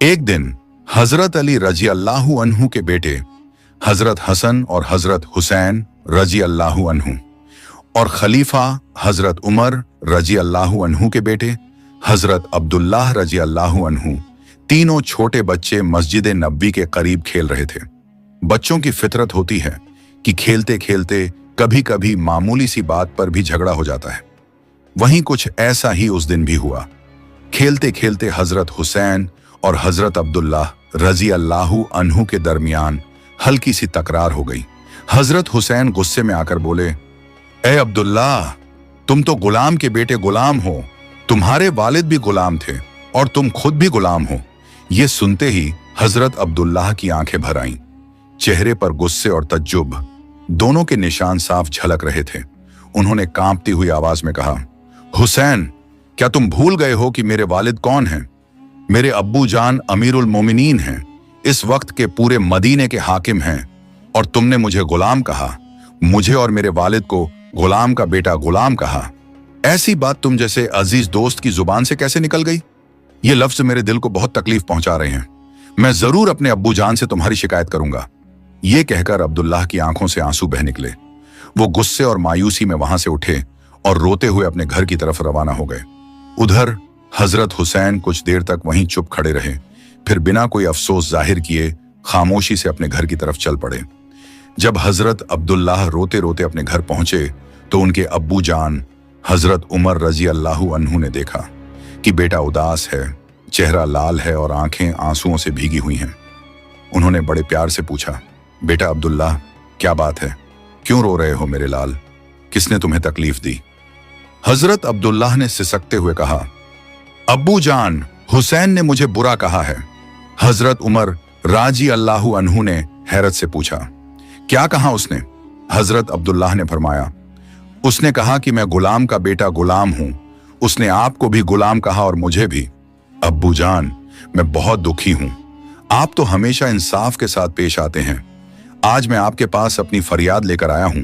एक दिन हजरत अली रजी अल्लाहु अन्हु के बेटे हजरत हसन और हजरत हुसैन रजी अल्लाहु अन्हु और खलीफा हजरत उमर रजी अल्लाहु अन्हु के बेटे हजरत अब्दुल्लाह रजी अल्लाहु अन्हु तीनों छोटे बच्चे मस्जिद नबवी के करीब खेल रहे थे। बच्चों की फितरत होती है कि खेलते खेलते कभी कभी मामूली सी बात पर भी झगड़ा हो जाता है। वहीं कुछ ऐसा ही उस दिन भी हुआ। खेलते खेलते हजरत हुसैन और हजरत अब्दुल्लाह रजी अल्लाहु अन्हु के दरमियान हल्की सी तकरार हो गई। हजरत हुसैन गुस्से में आकर बोले, ए अब्दुल्लाह, तुम तो गुलाम के बेटे गुलाम हो, तुम्हारे वालिद भी गुलाम थे और तुम खुद भी गुलाम हो। ये सुनते ही हजरत अब्दुल्लाह की आंखें भर आईं। चेहरे पर गुस्से और तज्जुब दोनों के निशान साफ झलक रहे थे। उन्होंने कांपती हुई आवाज में कहा, हुसैन, क्या तुम भूल गए हो कि मेरे वालिद कौन हैं? मेरे अब्बू जान अमीरुल मोमिनीन हैं, इस वक्त के पूरे मदीने के हाकिम हैं, और तुमने मुझे गुलाम कहा। मुझे और मेरे वालिद को गुलाम का बेटा गुलाम कहा। ऐसी बात तुम जैसे अजीज दोस्त की जुबान से कैसे निकल गई? ये लफ्ज मेरे दिल को बहुत तकलीफ पहुंचा रहे हैं। मैं जरूर अपने अब्बू जान से तुम्हारी शिकायत करूंगा। ये कहकर अब्दुल्लाह की आंखों से आंसू बह निकले। वो गुस्से और मायूसी में वहां से उठे और रोते हुए अपने घर की तरफ रवाना हो गए। उधर हजरत हुसैन कुछ देर तक वहीं चुप खड़े रहे, फिर बिना कोई अफसोस जाहिर किए खामोशी से अपने घर की तरफ चल पड़े। जब हजरत अब्दुल्लाह रोते रोते अपने घर पहुंचे तो उनके अब्बू जान हजरत उमर रजी अल्लाहु अन्हु ने देखा कि बेटा उदास है, चेहरा लाल है और आंखें आंसुओं से भीगी हुई हैं। उन्होंने बड़े प्यार से पूछा, बेटा अब्दुल्लाह, क्या बात है? क्यों रो रहे हो मेरे लाल? किसने तुम्हें तकलीफ दी? हजरत अब्दुल्लाह ने सिसकते हुए कहा, अब्बू जान, हुसैन ने मुझे बुरा कहा है। हजरत उमर राजी अल्लाहु अन्हु ने हैरत से पूछा, क्या कहा उसने? हजरत अब्दुल्लाह ने फरमाया, उसने कहा कि मैं गुलाम का बेटा गुलाम हूं। उसने आपको भी गुलाम कहा और मुझे भी। अब्बू जान, मैं बहुत दुखी हूं। आप तो हमेशा इंसाफ के साथ पेश आते हैं। आज मैं आपके पास अपनी फरियाद लेकर आया हूं।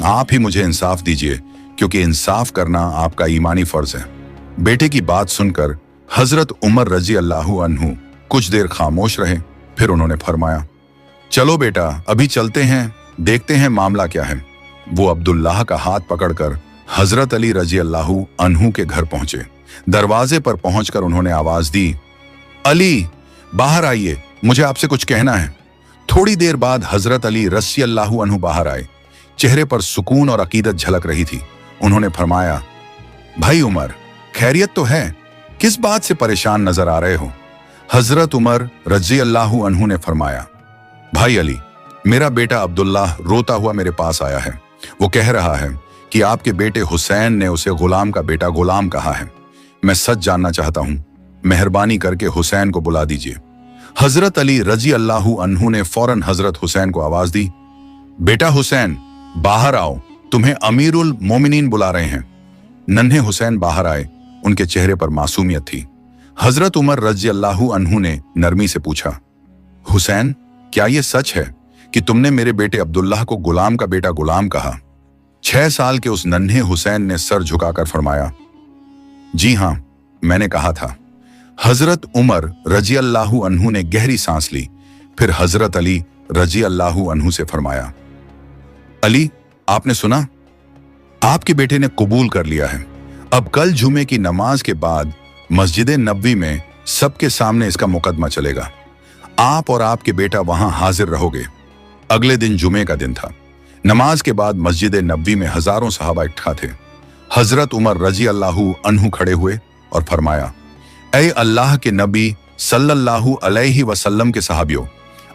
आप ही मुझे इंसाफ दीजिए, क्योंकि इंसाफ करना आपका ईमानी फर्ज है। बेटे की बात सुनकर हजरत उमर रजी अल्लाहु अन्हु कुछ देर खामोश रहे, फिर उन्होंने फरमाया, चलो बेटा, अभी चलते हैं, देखते हैं मामला क्या है। वो अब्दुल्लाह का हाथ पकड़कर हजरत अली रजी अल्लाहु अन्हु के घर पहुंचे। दरवाजे पर पहुंचकर उन्होंने आवाज दी, अली, बाहर आइए, मुझे आपसे कुछ कहना है। थोड़ी देर बाद हजरत अली रजी अल्लाहु अन्हु बाहर आए। चेहरे पर सुकून और अकीदत झलक रही थी। उन्होंने फरमाया, भाई उमर, खैरियत तो है? किस बात से परेशान नजर आ रहे हो? हजरत उमर रजी अल्लाहु अन्हु ने फरमाया, भाई अली, मेरा बेटा अब्दुल्लाह रोता हुआ मेरे पास आया है। वो कह रहा है कि आपके बेटे हुसैन ने उसे गुलाम का बेटा गुलाम कहा है। मैं सच जानना चाहता हूं। मेहरबानी करके हुसैन को बुला दीजिए। हजरत अली रजी अल्लाहु अन्हु ने फौरन हजरत हुसैन को आवाज दी, बेटा हुसैन, बाहर आओ, तुम्हें अमीरुल मोमिनीन बुला रहे हैं। नन्हे हुसैन बाहर आए। उनके चेहरे पर मासूमियत थी। हजरत उमर रजी अल्लाहु अन्हु ने नरमी से पूछा, हुसैन, क्या यह सच है कि तुमने मेरे बेटे अब्दुल्लाह को गुलाम का बेटा गुलाम कहा? 6 साल के उस नन्हे हुसैन ने सर झुकाकर फरमाया, जी हां, मैंने कहा था। हजरत उमर रजी अल्लाहु अन्हु ने गहरी सांस ली, फिर हजरत अली रजी अल्लाहु अन्हु से फरमाया, अली, आपने सुना? आपके बेटे ने कबूल कर लिया है। अब कल जुमे की नमाज के बाद मस्जिद नबवी में सबके सामने इसका मुकदमा चलेगा। आप और आपके बेटा वहां हाजिर रहोगे। अगले दिन जुमे का दिन था। नमाज के बाद मस्जिद नबवी में हजारों सहाबा इकट्ठा थे। हजरत उमर रजी अल्लाहु अन्हु खड़े हुए और फरमाया, ऐ अल्लाह के नबी सल्लल्लाहु अलैहि वसल्लम के सहाबियों,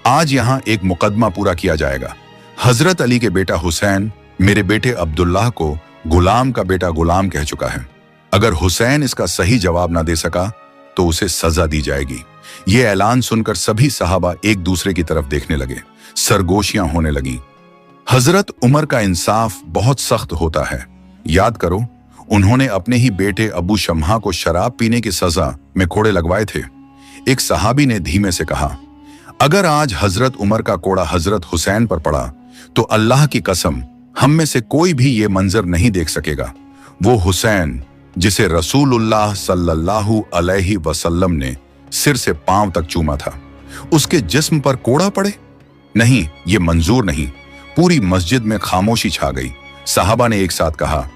आज यहाँ एक मुकदमा पूरा किया जाएगा। हजरत अली के बेटा हुसैन मेरे बेटे अब्दुल्लाह को गुलाम का बेटा गुलाम कह चुका है। अगर हुसैन इसका सही जवाब ना दे सका तो उसे सजा दी जाएगी। ये ऐलान सुनकर सभी सहाबा एक दूसरे की तरफ देखने लगे। सरगोशियां होने लगी। हजरत उमर का इंसाफ बहुत सख्त होता है। याद करो, उन्होंने अपने ही बेटे अबू शम्हा को शराब पीने की सजा में कोड़े लगवाए थे। एक सहाबी ने धीमे से कहा, अगर आज हजरत उमर का कोड़ा हजरत हुसैन पर पड़ा तो अल्लाह की कसम, हम में से कोई भी ये मंजर नहीं देख सकेगा। वो हुसैन जिसे रसूलुल्लाह सल्लल्लाहु अलैहि वसल्लम ने सिर से पांव तक चूमा था। उसके जिस्म पर कोड़ा पड़े? नहीं, ये मंजूर नहीं। पूरी मस्जिद में खामोशी छा गई। सहाबा ने एक साथ कहा,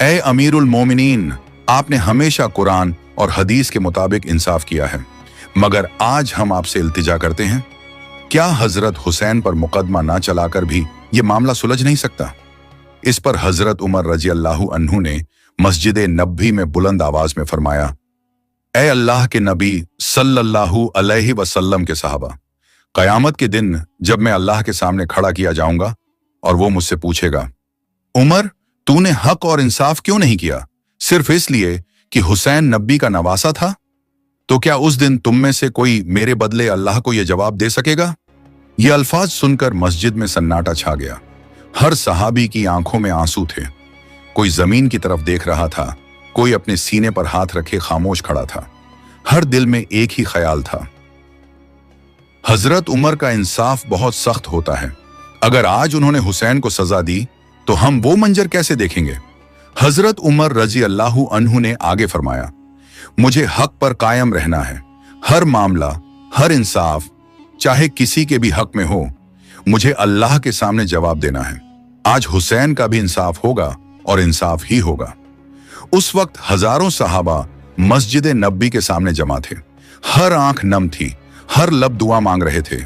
ए अमीरुल मोमिनीन, आपने हमेशा कुरान और हदीस के मुताबिक इंसाफ किया है, मगर आज हम आपसे इल्तिजा करते हैं, क्या हजरत हुसैन पर मुकदमा ना चलाकर भी ये मामला सुलझ नहीं सकता? इस पर हजरत उमर रजी अल्लाहु अन्हु ने मस्जिद नबी में बुलंद आवाज में फरमाया, ए अल्लाह के नबी सल्लल्लाहु अलैहि वसल्लम के सहाबा, कयामत के दिन जब मैं अल्लाह के सामने खड़ा किया जाऊंगा और वो मुझसे पूछेगा, उमर, तूने हक और इंसाफ क्यों नहीं किया? सिर्फ इसलिए कि हुसैन नबी का नवासा था? तो क्या उस दिन तुम में से कोई मेरे बदले अल्लाह को यह जवाब दे सकेगा? ये अल्फाज सुनकर मस्जिद में सन्नाटा छा गया। हर सहाबी की आंखों में आंसू थे। कोई जमीन की तरफ देख रहा था, कोई अपने सीने पर हाथ रखे खामोश खड़ा था। हर दिल में एक ही ख्याल था, हजरत उमर का इंसाफ बहुत सख्त होता है। अगर आज उन्होंने हुसैन को सजा दी तो हम वो मंजर कैसे देखेंगे? हजरत उमर रजी अल्लाहु अन्हु ने आगे फरमाया, मुझे हक पर कायम रहना है। हर मामला, हर इंसाफ, चाहे किसी के भी हक में हो, मुझे अल्लाह के सामने जवाब देना है। आज हुसैन का भी इंसाफ होगा और इंसाफ ही होगा। उस वक्त हजारों सहाबा मस्जिद नबी के सामने जमा थे। हर आंख नम थी, हर लब दुआ मांग रहे थे,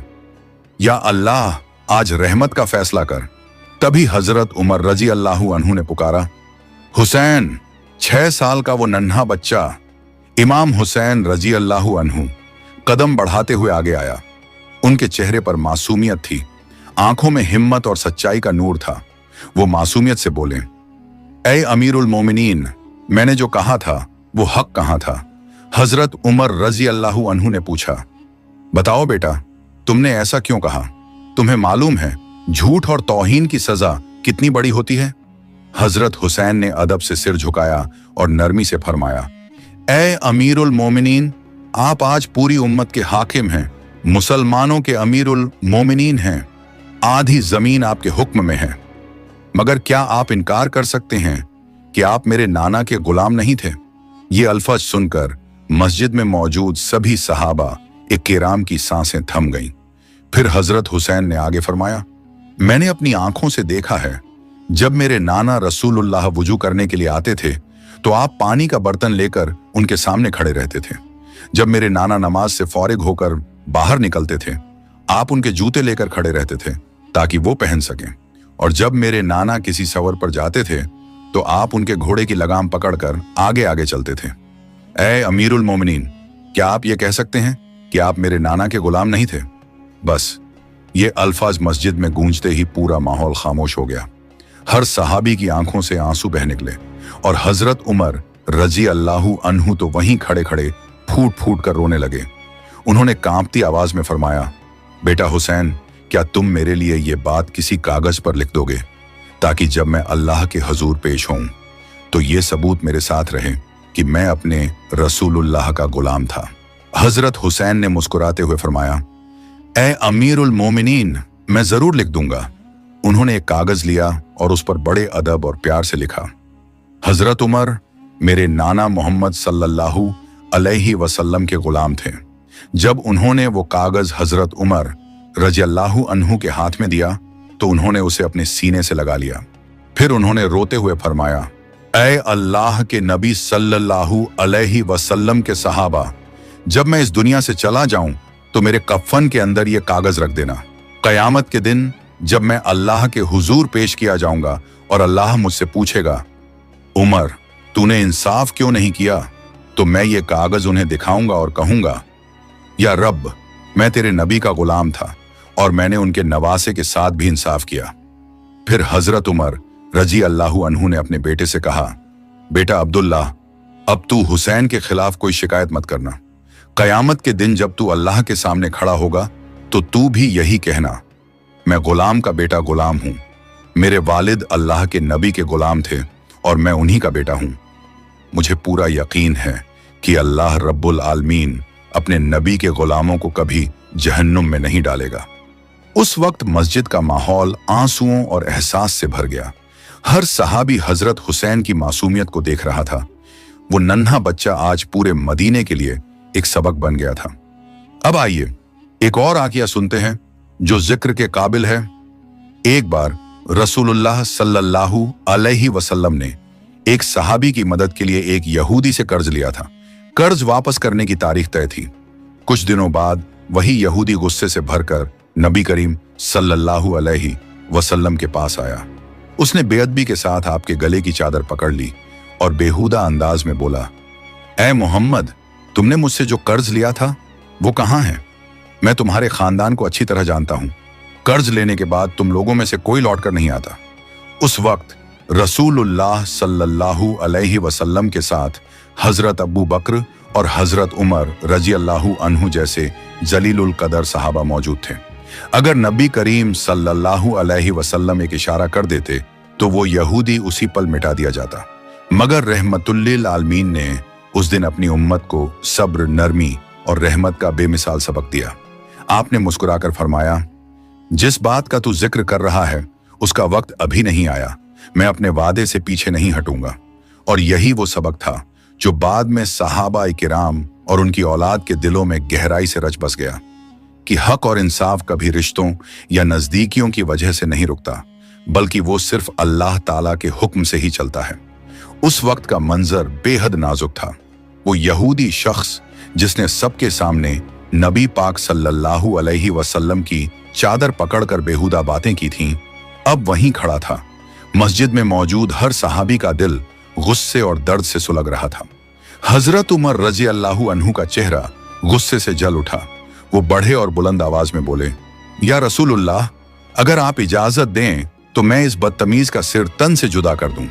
या अल्लाह आज रहमत का फैसला कर। तभी हजरत उमर रजी अल्लाहु अन्हु ने पुकारा, हुसैन! 6 साल का वो नन्हा बच्चा इमाम हुसैन रजी अल्लाहु अन्हु कदम बढ़ाते हुए आगे आया। उनके चेहरे पर मासूमियत थी, आंखों में हिम्मत और सच्चाई का नूर था। वो मासूमियत से बोले, ए अमीरुल मोमिनीन, मैंने जो कहा था वो हक कहाँ था? हजरत उमर रजी अल्लाहु अन्हु ने पूछा, बताओ बेटा, तुमने ऐसा क्यों कहा? तुम्हें मालूम है झूठ और तौहीन की सजा कितनी बड़ी होती है? हजरत हुसैन ने अदब से सिर झुकाया और नरमी से फरमाया, ए अमीरुल मोमिनीन, आप आज पूरी उम्मत के हाकिम हैं, मुसलमानों के अमीरुल मोमिनीन हैं। आधी जमीन आपके हुक्म में है, मगर क्या आप इनकार कर सकते हैं कि आप मेरे नाना के गुलाम नहीं थे? ये अल्फाज सुनकर मस्जिद में मौजूद सभी सहाबा इक्राम की सांसें थम गईं। फिर हजरत हुसैन ने आगे फरमाया, मैंने अपनी आंखों से देखा है, जब मेरे नाना रसूलुल्लाह वुजू करने के लिए आते थे तो आप पानी का बर्तन लेकर उनके सामने खड़े रहते थे। जब मेरे नाना नमाज से फौरिग होकर बाहर निकलते थे, आप उनके जूते लेकर खड़े रहते थे ताकि वो पहन सकें। और जब मेरे नाना किसी सफर पर जाते थे तो आप उनके घोड़े की लगाम पकड़कर आगे आगे चलते थे। ए अमीरुल मोमिनीन, क्या आप ये कह सकते हैं कि आप मेरे नाना के गुलाम नहीं थे? बस ये अल्फाज मस्जिद में गूंजते ही पूरा माहौल खामोश हो गया। हर सहाबी की आंखों से आंसू बह निकले और हजरत उमर रजी अल्लाहु अन्हु तो वहीं खड़े खड़े फूट फूट कर रोने लगे। उन्होंने कांपती आवाज में फरमाया, बेटा हुसैन, क्या तुम मेरे लिए ये बात किसी कागज पर लिख दोगे ताकि जब मैं अल्लाह के हजूर पेश होऊं तो ये सबूत मेरे साथ रहे कि मैं अपने रसूलुल्लाह का गुलाम था? हजरत हुसैन ने मुस्कुराते हुए फरमाया, ए अमीरुल मोमिनीन, मैं जरूर लिख दूंगा। उन्होंने एक कागज लिया और उस पर बड़े अदब और प्यार से लिखा, हजरत उमर मेरे नाना मोहम्मद सल्लल्लाहु अलैहि वसल्लम के गुलाम थे। जब उन्होंने वो कागज हजरत उमर रजी अल्लाहु अन्हु के हाथ में दिया तो उन्होंने उसे अपने सीने से लगा लिया। फिर उन्होंने रोते हुए फरमाया, ऐ अल्लाह के नबी सल्लल्लाहु अलैहि वसल्लम के सहाबा, जब मैं इस दुनिया से चला जाऊं तो मेरे कफन के अंदर ये कागज रख देना। कयामत के दिन जब मैं अल्लाह के हुजूर पेश किया जाऊंगा और अल्लाह मुझसे पूछेगा, उमर तूने इंसाफ क्यों नहीं किया, तो मैं ये कागज उन्हें दिखाऊंगा और कहूंगा, या रब, मैं तेरे नबी का गुलाम था और मैंने उनके नवासे के साथ भी इंसाफ किया। फिर हजरत उमर रजी अल्लाहु अन्हु ने अपने बेटे से कहा, बेटा अब्दुल्ला, अब तू हुसैन के खिलाफ कोई शिकायत मत करना। कयामत के दिन जब तू अल्लाह के सामने खड़ा होगा तो तू भी यही कहना, मैं गुलाम का बेटा गुलाम हूं। मेरे वालिद अल्लाह के नबी के गुलाम थे और मैं उन्हीं का बेटा हूं। मुझे पूरा यकीन है कि अल्लाह रब्बुल आलमीन अपने नबी के गुलामों को कभी जहन्नुम में नहीं डालेगा। उस वक्त मस्जिद का माहौल आंसुओं और एहसास से भर गया। हर सहाबी हजरत हुसैन की मासूमियत को देख रहा था। वो नन्हा बच्चा आज पूरे मदीने के लिए एक सबक बन गया था। अब आइए एक और वाकया सुनते हैं जो जिक्र के काबिल है। एक बार रसूलुल्लाह सल्लल्लाहु अलैहि वसल्लम ने एक सहाबी की मदद के लिए एक यहूदी से कर्ज लिया था। कर्ज वापस करने की तारीख तय थी। कुछ दिनों बाद वही यहूदी गुस्से से भरकर नबी करीम सल्लल्लाहु अलैहि वसल्लम के पास आया। उसने बेअदबी के साथ आपके गले की चादर पकड़ ली और बेहुदा अंदाज में बोला, ऐ मोहम्मद, तुमने मुझसे जो कर्ज लिया था वो कहाँ है? मैं तुम्हारे खानदान को अच्छी तरह जानता हूं। कर्ज लेने के बाद तुम लोगों में से कोई लौट कर नहीं आता। उस वक्त रसूलुल्लाह सल्लल्लाहु अलैहि वसल्लम के साथ हजरत अबू बकर और हजरत उमर रजी अल्लाहु अन्हु जैसे जलीलुल कदर सहाबा मौजूद थे। अगर नबी करीम सल्लल्लाहु अलैहि वसल्लम एक इशारा कर देते तो वो यहूदी उसी पल मिटा दिया जाता। मगर रहमतुल्लिल आलमीन ने उस दिन अपनी उम्मत को सब्र, नरमी और रहमत का बेमिसाल सबक दिया। आपने मुस्कुराकर फरमाया, जिस बात का तू जिक्र कर रहा है उसका वक्त अभी नहीं आया। मैं अपने वादे से पीछे नहीं हटूंगा। और यही वो सबक था जो बाद में सहाबा किराम और उनकी औलाद के दिलों में गहराई से रच बस गया कि हक और इंसाफ कभी रिश्तों या नजदीकियों की वजह से नहीं रुकता, बल्कि वो सिर्फ अल्लाह ताला के हुक्म से ही चलता है। उस वक्त का मंजर बेहद नाजुक था। वो यहूदी शख्स जिसने सबके सामने नबी पाक सल्लल्लाहु अलैहि वसल्लम की चादर पकड़कर बेहुदा बातें की थीं, अब वहीं खड़ा था। मस्जिद में मौजूद हर सहाबी का दिल गुस्से और दर्द से सुलग रहा था। हजरत उमर रजी अल्लाहु अन्हु का चेहरा गुस्से से जल उठा। वो बढ़े और बुलंद आवाज में बोले, या रसूलुल्लाह, अगर आप इजाजत दें तो मैं इस बदतमीज का सिर तन से जुदा कर दूं।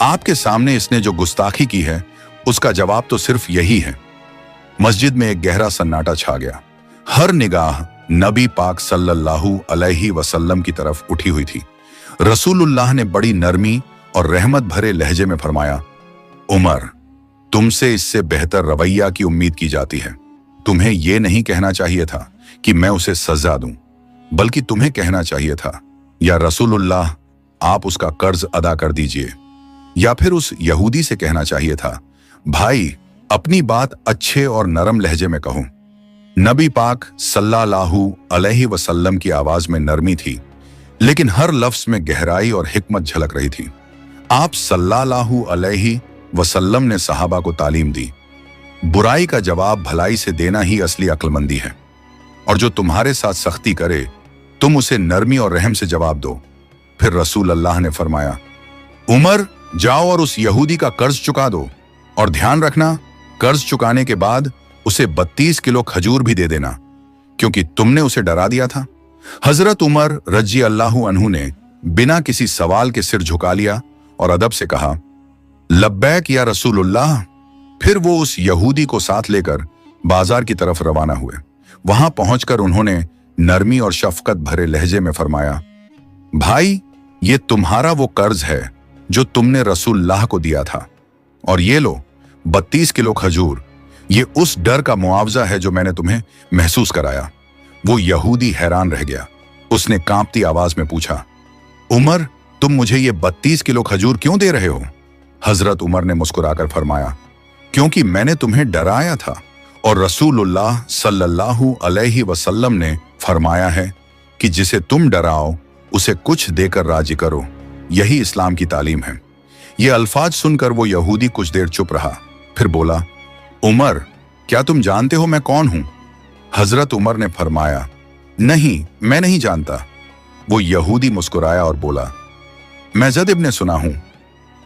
आपके सामने इसने जो गुस्ताखी की है उसका जवाब तो सिर्फ यही है। मस्जिद में एक गहरा सन्नाटा छा गया। हर निगाह नबी पाक सल्लल्लाहु अलैहि वसल्लम की तरफ उठी हुई थी। रसूलुल्लाह ने बड़ी नरमी और रहमत भरे लहजे में फरमाया, उमर, तुमसे इससे बेहतर रवैया की उम्मीद की जाती है। तुम्हें यह नहीं कहना चाहिए था कि मैं उसे सजा दूं, बल्कि तुम्हें कहना चाहिए था, या रसूलुल्लाह, आप उसका कर्ज अदा कर दीजिए। या फिर उस यहूदी से कहना चाहिए था, भाई, अपनी बात अच्छे और नरम लहजे में कहो। नबी पाक सल्लल्लाहु अलैहि वसल्लम की आवाज में नरमी थी, लेकिन हर लफ्ज में गहराई और हिकमत झलक रही थी। आप सल्लल्लाहु अलैहि वसल्लम ने सहाबा को तालीम दी, बुराई का जवाब भलाई से देना ही असली अक्लमंदी है, और जो तुम्हारे साथ सख्ती करे तुम उसे नरमी और रहम से जवाब दो। फिर रसूल अल्लाह ने फरमाया, उमर, जाओ और उस यहूदी का कर्ज चुका दो, और ध्यान रखना, कर्ज चुकाने के बाद उसे 32 किलो खजूर भी दे देना, क्योंकि तुमने उसे डरा दिया था। हजरत उमर रजी अल्लाहु अन्हु ने बिना किसी सवाल के सिर झुका लिया और अदब से कहा, लब्बैक या रसूलुल्लाह। फिर वो उस यहूदी को साथ लेकर बाजार की तरफ रवाना हुए। वहां पहुंचकर उन्होंने नरमी और शफकत भरे लहजे में फरमाया, भाई, ये तुम्हारा वो कर्ज है जो तुमने रसूलुल्लाह को दिया था, और ये लो 32 किलो खजूर। ये उस डर का मुआवजा है जो मैंने तुम्हें महसूस कराया। वो यहूदी हैरान रह गया। उसने कांपती आवाज में पूछा, उमर, तुम मुझे ये 32 किलो खजूर क्यों दे रहे हो? हजरत उमर ने मुस्कुराकर फरमाया, क्योंकि मैंने तुम्हें डराया था, और रसूलुल्लाह सल्लल्लाहु अलैहि वसल्लम ने फरमाया है कि जिसे तुम डराओ उसे कुछ देकर राजी करो। यही इस्लाम की तालीम है। ये अल्फाज सुनकर वो यहूदी कुछ देर चुप रहा, फिर बोला, उमर, क्या तुम जानते हो मैं कौन हूं? हजरत उमर ने फरमाया, नहीं, मैं नहीं जानता। वो यहूदी मुस्कुराया और बोला, मैं जद इब्ने सुना हूं।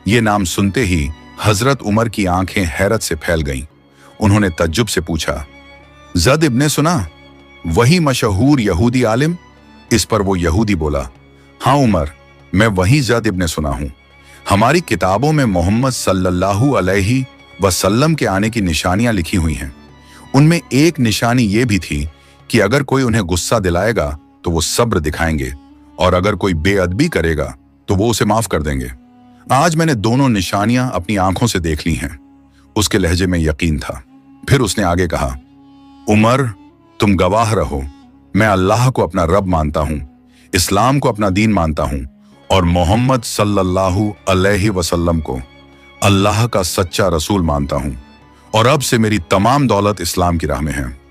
ये नाम सुनते ही हजरत उमर की आंखें हैरत से फैल गईं। उन्होंने तज्जुब से पूछा, जद इब्ने सुना? वही मशहूर यहूदी आलिम? इस पर वो यहूदी बोला, हाँ उमर, मैं वही जद इब्ने सुना हूं। हमारी किताबों में मोहम्मद सल्लल्लाहु अलैहि वसल्लम के आने की निशानियां लिखी हुई हैं। उनमें एक निशानी ये भी थी कि अगर कोई उन्हें गुस्सा दिलाएगा तो वो सब्र दिखाएंगे, और अगर कोई बेअदबी करेगा तो वो उसे माफ कर देंगे। आज मैंने दोनों निशानियां अपनी आंखों से देख ली हैं। उसके लहजे में यकीन था। फिर उसने आगे कहा, उमर, तुम गवाह रहो, मैं अल्लाह को अपना रब मानता हूं, इस्लाम को अपना दीन मानता हूं, और मोहम्मद सल्लल्लाहु अलैहि वसल्लम को अल्लाह का सच्चा रसूल मानता हूं। اور اب سے میری تمام دولت اسلام کی راہ میں ہے۔